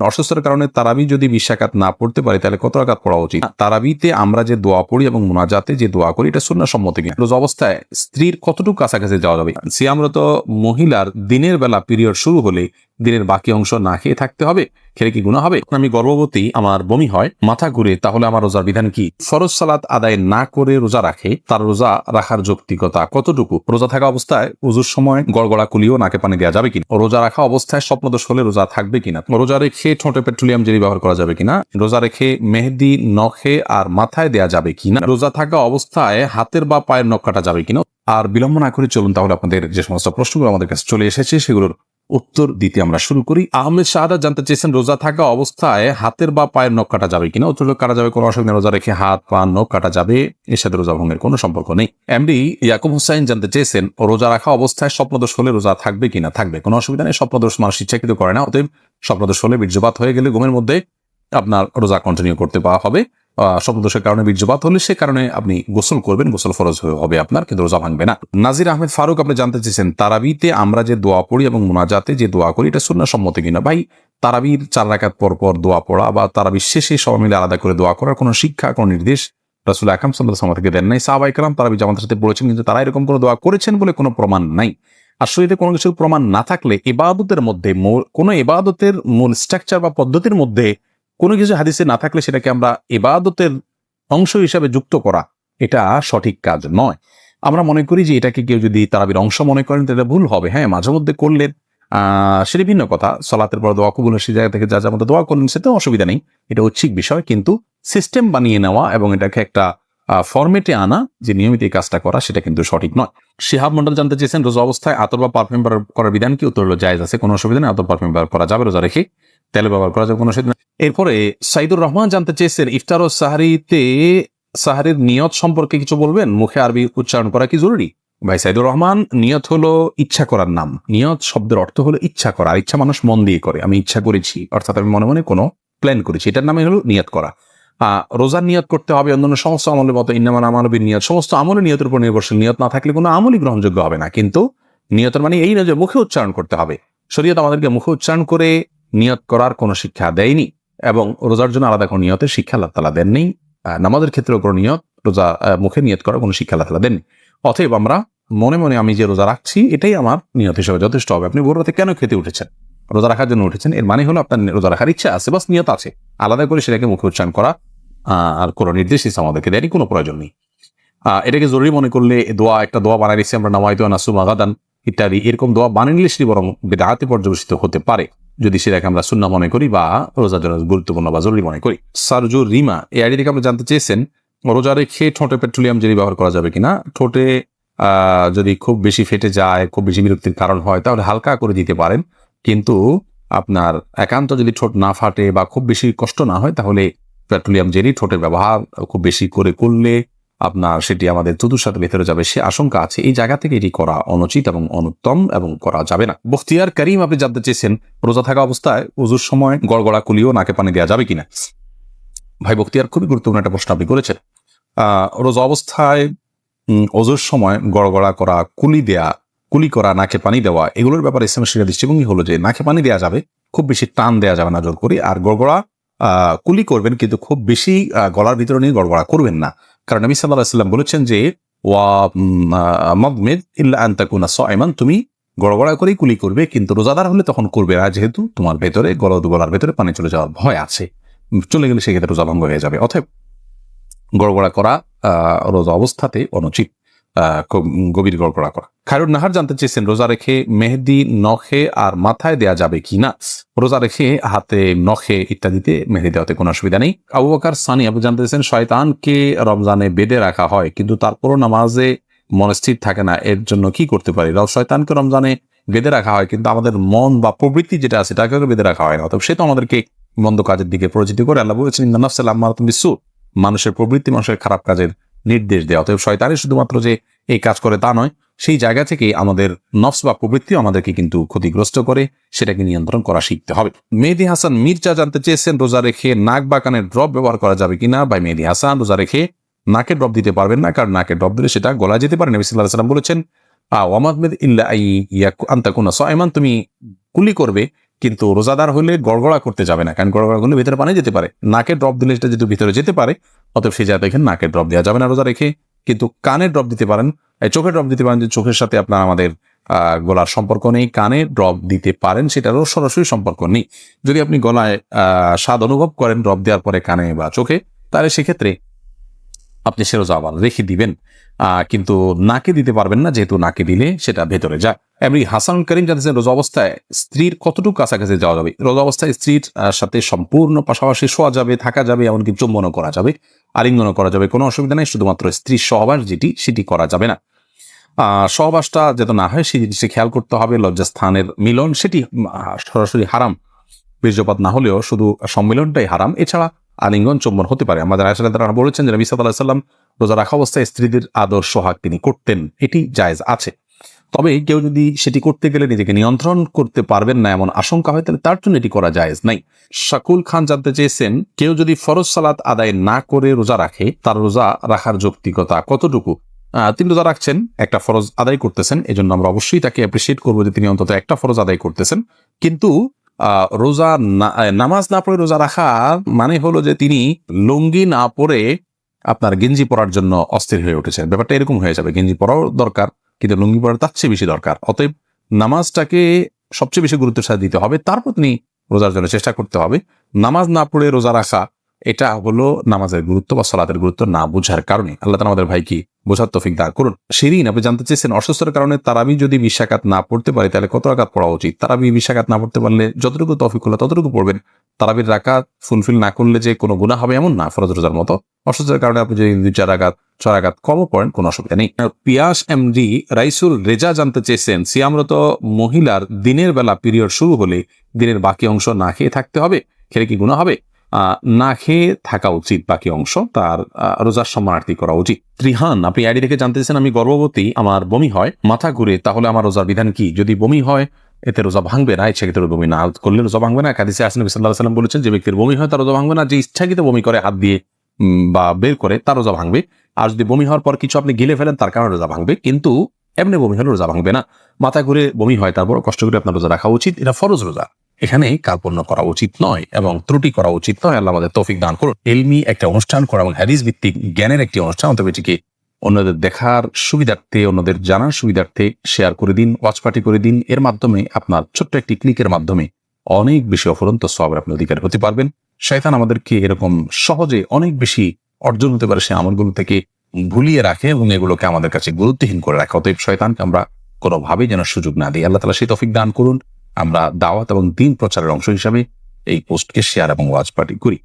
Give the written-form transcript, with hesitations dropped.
অসুস্থতার কারণে তারাবি যদি 20 রাকাত না পড়তে পারি তাহলে কত রাকাত পড়া উচিত? তারাবিতে আমরা যে দোয়া পড়ি এবং মুনাজাতে যে দোয়া করি এটা সুন্নাহ সম্মত কিনা? রোজা অবস্থায় স্ত্রীর কতটুকু কাছাকাছি যাওয়া যাবে? সিয়ামরত মহিলার দিনের বেলা পিরিয়ড শুরু হলে দিনের বাকি অংশ না খেয়ে থাকতে হবে, খেলে কি গুনাহ হবে? আমি গর্ভবতী, আমার বমি হয়, মাথা ঘুরে, তাহলে আমার রোজার বিধান কি? ফরজ সালাত আদায় না করে রোজা রাখে, তার রোজা রাখার যৌক্তিকতা কতটুকু? রোজা থাকা অবস্থায় উজুর সময় গড়গড়া কুলিও নাকে পানি দেওয়া যাবে কিনা? রোজা রাখা অবস্থায় স্বপ্নদোষ হলে রোজা থাকবে কিনা? রোজা রেখে ঠোঁটে পেট্রোলিয়াম জেলি ব্যবহার করা যাবে কিনা? রোজা রেখে মেহেদি নখে আর মাথায় দেয়া যাবে কিনা? রোজা থাকা অবস্থায় হাতের বা পায়ের নখ কাটা যাবে কিনা? আর বিলম্ব না করে চলুন তাহলে আপনাদের যে সমস্ত প্রশ্নগুলো আমাদের কাছে চলে এসেছে সেগুলোর উত্তর দিতে আমরা শুরু করি। আহমেদ শাহাদাত জানতে চেয়েছেন রোজা থাকা অবস্থায় হাতের বা পায়ের নখ কাটা যাবে কিনা? উত্তর কাটা যাবে, কোনো অসুবিধা নেই। রোজা রেখে হাত পা নখ কাটা যাবে, এর সাথে রোজা ভঙ্গের কোনো সম্পর্ক নেই। এমডি ইয়াকুব হুসাইন জানতে চেয়েছেন রোজা রাখা অবস্থায় স্বপ্নদোষ হলে রোজা থাকবে কিনা? থাকবে, কোনো অসুবিধা নেই। স্বপ্নদোষ মানুষ ইচ্ছাকৃত করে না, অতএব স্বপ্নদোষ হলে বীর্যপাত হয়ে গেলে ঘুমের মধ্যে আপনার রোজা কন্টিনিউ করতে পাওয়া হবে। স্বপ্নদোষের কারণে বীর্যপাত হলে সে কারণে আপনি গোসল করবেন, গোসল ফরজ হবে আপনার, কিন্তু রোজা ভাঙবে না। নাজির আহমেদ ফারুক আপনি জানতে চেয়েছেন তারাবিতে আমরা যে দোয়া পড়ি এবং মুনাজাতে যে দোয়া করি এটা সুন্নাহ সম্মত কিনা? ভাই, তারাবির 4 রাকাত পর পর দোয়া পড়া বা তারাবির শেষে সবাই মিলে আলাদা করে দোয়া করার কোনো শিক্ষা, কোনো নির্দেশ রাসূল আকরাম সাল্লাল্লাহু আলাইহি ওয়াসাল্লাম থেকে দেন নাই। সাহাবায়ে কেরাম তারাবি জামাতের সাথে পড়েছেন, কিন্তু তারা এরকম কোনো দোয়া করেছেন বলে কোনো প্রমাণ নাই। আর শরীরে কোনো কিছুর প্রমাণ না থাকলে ইবাদতের মধ্যে কোনো ইবাদতের মূল স্ট্রাকচার বা পদ্ধতির মধ্যে কোনো কিছু হাদিসে না থাকলে সেটাকে আমরা ইবাদতের অংশ হিসাবে যুক্ত করা এটা সঠিক কাজ নয়। আমরা মনে করি যে এটাকে কেউ যদি তারাবির অংশ মনে করেন তাহলে ভুল হবে। হ্যাঁ, মাঝে মধ্যে করলেন সেটা ভিন্ন কথা। সালাতের পর দোয়া কবুল সে জায়গা থেকে যা যার মধ্যে দোয়া করলেন সেটা অসুবিধা নেই, এটা ঐচ্ছিক বিষয়। কিন্তু সিস্টেম বানিয়ে নেওয়া এবং এটাকে একটা ফরম্যাটে আনা যে নিয়মিত এই কাজটা করা সেটা কিন্তু সঠিক নয়। শিহাব মন্ডল জানতে চেয়েছেন রোজা অবস্থায় আতর বা পারফিউম ব্যবহার করার বিধান কি? উত্তর হলো জায়েজ আছে, কোনো অসুবিধা নেই। আতর পারফিউম ব্যবহার করা যাবে, রোজা রেখে তেল ব্যবহার করা যাবে, কোনো অসুবিধা নেই। এরপরে সাইদুর রহমান জানতে চেয়েছেন ইফতার ও সাহারির নিয়ত সম্পর্কে কিছু বলবেন, মুখে আরবি উচ্চারণ করা কি জরুরি? ভাই সাইদুর রহমান, নিয়ত হলো ইচ্ছা করার নাম। নিয়ত শব্দের অর্থ হলো ইচ্ছা করা, আর ইচ্ছা মানুষ মন দিয়ে করে। আমি ইচ্ছা করেছি অর্থাৎ আমি মনে মনে কোনো প্ল্যান করেছি, এটার নামে হলো নিয়ত করা। রোজার নিয়ত করতে হবে অন্যান্য সমস্ত আমলের মতো, ইন্নামাল আমালু বিন্নিয়াত, সমস্ত আমলে নিয়তের উপর নির্ভরশীল। নিয়ত না থাকলে কোনো আমলই গ্রহণযোগ্য হবে না। কিন্তু নিয়তের মানে এই না যে মুখে উচ্চারণ করতে হবে। শরীয়ত আমাদেরকে মুখে উচ্চারণ করে নিয়ত করার কোনো শিক্ষা দেয়নি, এবং রোজার জন্য আলাদা কোনো নিয়তের শিক্ষা আল্লাহ তাআলা দেননি। নামাজের ক্ষেত্রেও কোনো নিয়ত, রোজা মুখে নিয়ত করার কোনো শিক্ষা আল্লাহ তাআলা দেননি। অতএব আমরা মনে মনে আমি যে রোজা রাখছি এটাই আমার নিয়ত হিসেবে যথেষ্ট হবে। আপনি ভোর রাতে কেন খেতে উঠেছেন? রোজা রাখার জন্য উঠেছেন, এর মানে হলো আপনার রোজা রাখার ইচ্ছা আছে, বাস নিয়ত আছে। আলাদা করে সেটাকে মুখে উচ্চারণ করা আর কোনো নির্দেশ ইসলাম আমাদেরকে দেয়নি, কোনো প্রয়োজন নেই। এটাকে জরুরি মনে করলে দোয়া, একটা দোয়া বানাই নিচ্ছি আমরা, নাওয়াইতু আন আসুমা গাদান ইত্যাদি, এরকম দোয়া বানিয়ে নিলে সেটি বরং বিদআতে পর্যবেসিত হতে পারে যদি সেটাকে আমরা সুন্নাহ মনে করি বা রোজার জন্য গুরুত্বপূর্ণ বা জরুরি মনে করি। সারজু রিমা এই আইডি থেকে আমরা জানতে চেয়েছেন রোজা রেখে ঠোঁটে পেট্রোলিয়াম জেলি ব্যবহার করা যাবে কিনা? ঠোঁটে যদি খুব বেশি ফেটে যায়, খুব বেশি বিরক্তির কারণ হয়, তাহলে হালকা করে দিতে পারেন। কিন্তু আপনার একান্ত যদি ঠোঁট না ফাটে বা খুব বেশি কষ্ট না হয় তাহলে পেট্রোলিয়াম জেলি ঠোঁটের ব্যবহার খুব বেশি করে করলে আপনার সেটি আমাদের থুতুর সাথে ভেতরে যাবে, সে আশঙ্কা আছে। এই জায়গা থেকে এটি করা অনুচিত এবং অনুত্তম এবং করা যাবে না। বখতিয়ার করিম আপনি জানতে চেয়েছেন রোজা থাকা অবস্থায় উজুর সময় গড়গড়া কুলিও নাকে পানি দেওয়া যাবে কিনা? ভাই বখতিয়ার, খুবই গুরুত্বপূর্ণ একটা প্রশ্ন আপনি করেছেন। রোজা অবস্থায় ওজুর সময় গড়গড়া করা, কুলি করা, নাকে পানি দেওয়া, এগুলোর ব্যাপারে ইসলামের শিক্ষা দৃষ্টিভঙ্গি হলো যে নাকে পানি দেওয়া যাবে, খুব বেশি টান দেওয়া যাবে না জোর করে। আর গড়গড়া কুলি করবেন, কিন্তু খুব বেশি গলার ভিতরে নিয়ে গড়গড়া করবেন না। কারণ নবী সাল্লাল্লাহু আলাইহি ওয়াসাল্লাম বলেছেন যে ওয়া মাদমিদ ইল্লা আন তাকুনা সাইমান, তুমি গড়গড়া করেই কুলি করবে, কিন্তু রোজাদার হলে তখন করবে না, যেহেতু তোমার ভেতরে গলার ভেতরে পানি চলে যাওয়ার ভয় আছে। চলে গেলে সেক্ষেত্রে রোজা ভঙ্গ হয়ে যাবে। অতএব গড়গড়া করা রোজা অবস্থাতে অনুচিত, খুব গভীর গড়গড়া করা। খায়রুন নাহার জানতে চেয়েছেন রোজা রেখে মেহেদি নখে আর মাথায় দেয়া যাবে কিনা? রোজা রেখে হাতে, নখে ইত্যাদিতে মেহেদি দেওয়াতে কোনো অসুবিধা নেই। আবু বকর সানি আপনি জানতে চেয়েছেন শয়তানকে রমজানে বেঁধে রাখা হয় কিন্তু তারপরও নামাজে মনস্থির থাকে না, এর জন্য কি করতে পারি? শয়তানকে রমজানে বেঁধে রাখা হয় কিন্তু আমাদের মন বা প্রবৃত্তি যেটা আছে তাকে বেঁধে রাখা হয় না। তবে সে তো আমাদেরকে মন্দ কাজের দিকে পরিচিত করে। আল্লাহ বলেছেন ইন্নান নাফসা লাম্মারাতুন বিসসু, মানুষের প্রবৃত্তি মানুষের খারাপ কাজের নির্দেশ দেওয়া। অতএব শয়তানের শুধুমাত্র যে এই কাজ করে তা নয়, সেই জায়গা থেকে আমাদের নফস বা প্রবৃত্তি আমাদেরকে কিন্তু ক্ষতিগ্রস্ত করে, সেটাকে নিয়ন্ত্রণ করা শিখতে হবে। মেহেদি হাসান মির্জা জানতে চেয়েছেন রোজা রেখে নাক বা কানের ড্রপ ব্যবহার করা যাবে কিনা? ভাই মেহেদি হাসান, রোজা রেখে নাকে ড্রপ দিতে পারবেন না, কারণ নাকে ড্রপ দিলে সেটা গলা যেতে পারে। নবী সাল্লাল্লাহু আলাইহি ওয়াসাল্লাম বলেছেন ওয়া মাদমিদ ইল্লা আন তাকুনা সাইমান, তুমি কুলি করবে কিন্তু রোজাদার হলে গড়গড়া করতে যাবে না, কারণ গড়গড়া করলে ভিতরে পানি যেতে পারে। নাকে ড্রপ দিলে সেটা যেহেতু ভিতরে যেতে পারে, অতএব সেই জায়গায় দেখেন নাকে ড্রপ দেওয়া যাবে না রোজা রেখে। কিন্তু কানে ড্রপ দিতে পারেন, চোখে ড্রপ দিতে পারেন, যে চোখের সাথে আপনার আমাদের গলার সম্পর্ক নেই, কানে ড্রপ দিতে পারেন, সেটারও সরাসরি সম্পর্ক নেই। যদি আপনি গলায় স্বাদ অনুভব করেন ড্রপ দেওয়ার পরে কানে বা চোখে, তাহলে সেক্ষেত্রে আপনি সে রোজা আবার রেখে দিবেন, কিন্তু নাকে দিতে পারবেন না, যেহেতু নাকে দিলে সেটা ভেতরে যায়। এমনি হাসানুল করিম জানতেছেন রোজা অবস্থায় স্ত্রীর কতটুকু কাছাকাছি যাওয়া যাবে? রোজা অবস্থায় স্ত্রীর সাথে সম্পূর্ণ পাশাপাশি শোয়া যাবে, থাকা যাবে, এমনকি চুম্বনও করা যাবে, আলিঙ্গনও করা যাবে, কোনো অসুবিধা নেই। শুধুমাত্র স্ত্রীর সহবাস সেটি করা যাবে না। সহবাসটা যাতে না হয় সেই জিনিসটি খেয়াল করতে হবে। লজ্জাস্থানের মিলন সেটি সরাসরি হারাম, বীর্যপাত না হলেও শুধু সম্মিলনটাই হারাম। এছাড়া আলিঙ্গন চুম্বন হতে পারে। আমাদের আয়েশা রাদিয়াল্লাহু আনহা বলেছেন যে নবী সাল্লাল্লাহু আলাইহি ওয়াসাল্লাম রোজা রাখা অবস্থায় স্ত্রীদের আদর সোহাগ তিনি করতেন, এটি জায়েজ আছে। তবে কেউ যদি সেটি করতে গেলে নিজেকে নিয়ন্ত্রণ করতে পারবেন না এমন আশঙ্কা হয়, তাহলে তার জন্য এটি করা জায়েজ নাই। শাকুল খান জানতে চেয়েছেন, কেউ যদি ফরজ সালাত আদায় না করে রোজা রাখে, তার রোজা রাখার যৌক্তিকতা কতটুকু? তিনি রোজা রাখছেন, একটা ফরজ আদায় করতেছেন, এজন্য আমরা অবশ্যই তাকে অ্যাপ্রিসিয়েট করবো যে তিনি অন্তত একটা ফরজ আদায় করতেছেন। কিন্তু রোজা নামাজ না পড়ে রোজা রাখা মানে হলো যে তিনি লুঙ্গি না পরে আপনার গেঞ্জি পরার জন্য অস্থির হয়ে উঠেছেন। ব্যাপারটা এরকম হয়ে যাবে, গেঞ্জি পরাও দরকার কিন্তু লুঙ্গি পরা তার চেয়ে বেশি দরকার। অতএব নামাজটাকে সবচেয়ে বেশি গুরুত্বের সাথে দিতে হবে, তারপর তিনি রোজার জন্য চেষ্টা করতে হবে। নামাজ না পড়ে রোজা রাখা এটা হলো নামাজের গুরুত্ব বা সালাতের গুরুত্ব না বুঝার কারণে। আল্লাহ তাআলা আমাদের ভাইকে বোঝার তৌফিক দান করুন। শিরিন, আপনি জানতে চেয়েছেন অসুস্থতার কারণে তারাবি যদি 20 রাকাত না পড়তে পারে তাহলে কত রাকাত পড়া উচিত? তারাবি 20 রাকাত না পড়তে পারলে যতটুকু তৌফিক হলো ততটুকু পড়বেন। তারাবির রাকাত ফুলফিল না করলে যে কোনো গুনাহ হবে এমন না, ফরজ রোজার মতো। অসুস্থতার কারণে আপনি যদি 2-4 রাকাত 6 রাকাত কমও পড়েন কোনো অসুবিধা নেই। পিয়াস এমডি রাইসুল রেজা জানতে চেয়েছেন, সিয়ামরত মহিলার দিনের বেলা পিরিয়ড শুরু হলে দিনের বাকি অংশ না খেয়ে থাকতে হবে, খেলে কি গুনাহ হবে? না খেয়ে থাকা উচিত, বাকি অংশ তার রোজার সম্মানার্থী করা উচিত। ত্রিহান, আপনি আইডি থেকে জানতে চাইছেন, আমি গর্ভবতী, আমার বমি হয়, মাথা ঘুরে, তাহলে আমার রোজার বিধান কি? যদি বমি হয় এতে রোজা ভাঙবে না, ইচ্ছাকৃত বমি না করলে রোজা ভাঙবে না। হাদিসে আসে নবী সাল্লাল্লাহু আলাইহি ওয়াসাল্লাম বলেছেন, যে ব্যক্তির বমি হয় তার রোজা ভাঙবে না, যে ইচ্ছাকৃত বমি করে হাত দিয়ে বা বের করে তার রোজা ভাঙবে। আর যদি বমি হওয়ার পর কিছু আপনি গিলে ফেলেন তার কারণে রোজা ভাঙবে, কিন্তু এমনি বমি হলে রোজা ভাঙবে না। মাথা ঘুরে বমি হয়, তারপর কষ্ট করে আপনার রোজা রাখা উচিত, এটা ফরজ রোজা, এখানে কার্পণ্য করা উচিত নয় এবং ত্রুটি করা উচিত নয়। আল্লাহ আমাদের তৌফিক দান করুন। ইলমি একটা অনুষ্ঠান করা এবং হাদিস ভিত্তিক জ্ঞানের একটি অনুষ্ঠান, অতএব এটিকে অন্যদের দেখার সুবিধার্থে, অন্যদের জানার সুবিধার্থে শেয়ার করে দিন, ওয়াচ পার্টি করে দিন। এর মাধ্যমে আপনার ছোট্ট একটি ক্লিকের মাধ্যমে অনেক বেশি অফুরন্ত সওয়াবের আপনি অধিকারী হতে পারবেন। শয়তান আমাদেরকে এরকম সহজে অনেক বেশি অর্জন হতে পারে সে আমলগুলো থেকে ভুলিয়ে রাখে এবং এগুলোকে আমাদের কাছে গুরুত্বহীন করে রাখে। অতএব শয়তানকে আমরা কোনোভাবেই যেন সুযোগ না দিই। আল্লাহ তাআলা সেই তৌফিক দান করুন। আমরা দাওয়াত এবং দ্বীন প্রচারের অংশ হিসাবে এই পোস্টকে শেয়ার এবং ওয়াচ পার্টি করি।